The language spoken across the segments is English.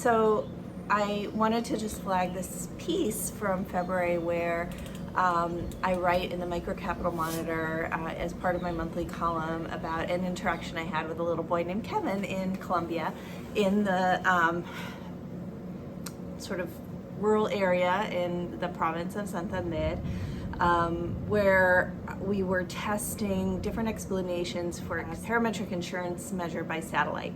So I wanted to just flag this piece from February where I write in the Microcapital Monitor as part of my monthly column about an interaction I had with a little boy named Kevin in Colombia in the sort of rural area in the province of Santander, where we were testing different explanations for parametric insurance measured by satellite.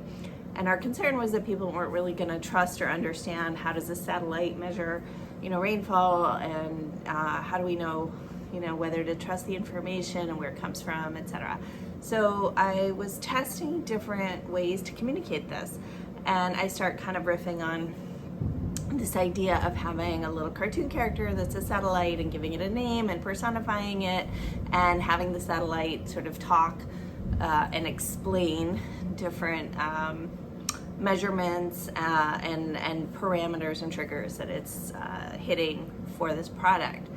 And our concern was that people weren't really going to trust or understand how does a satellite measure, rainfall, and how do we know, whether to trust the information and where it comes from, etc. So I was testing different ways to communicate this, and I start kind of riffing on this idea of having a little cartoon character that's a satellite and giving it a name and personifying it, and having the satellite sort of talk and explain different measurements and parameters and triggers that it's hitting for this product.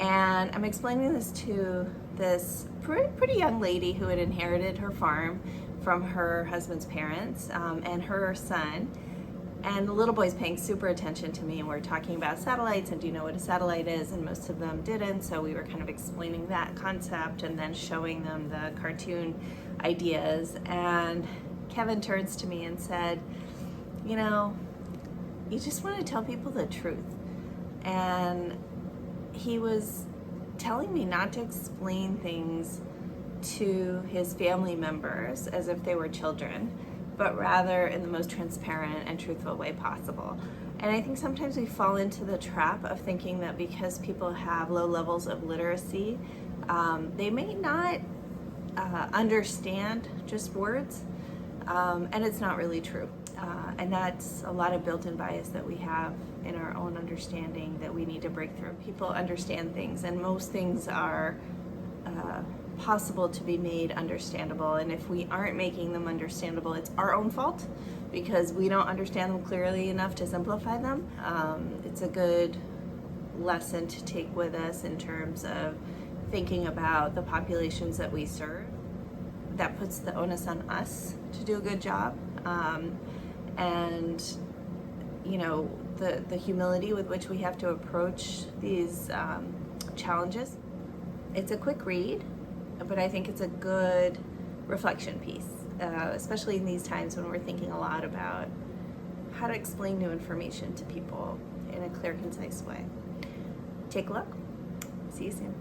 And I'm explaining this to this pretty young lady who had inherited her farm from her husband's parents and her son. And the little boy's paying super attention to me, and we're talking about satellites and do you know what a satellite is? And most of them didn't, so we were kind of explaining that concept and then showing them the cartoon ideas. And Kevin turns to me and said, you just want to tell people the truth. And he was telling me not to explain things to his family members as if they were children, but rather in the most transparent and truthful way possible. And I think sometimes we fall into the trap of thinking that because people have low levels of literacy, they may not understand just words, and it's not really true. And that's a lot of built-in bias that we have in our own understanding that we need to break through. People understand things, and most things are possible to be made understandable, and if we aren't making them understandable, it's our own fault because we don't understand them clearly enough to simplify them. It's a good lesson to take with us in terms of thinking about the populations that we serve. That puts the onus on us to do a good job, and the humility with which we have to approach these challenges. It's a quick read, but I think it's a good reflection piece, especially in these times when we're thinking a lot about how to explain new information to people in a clear, concise way. Take a look. See you soon.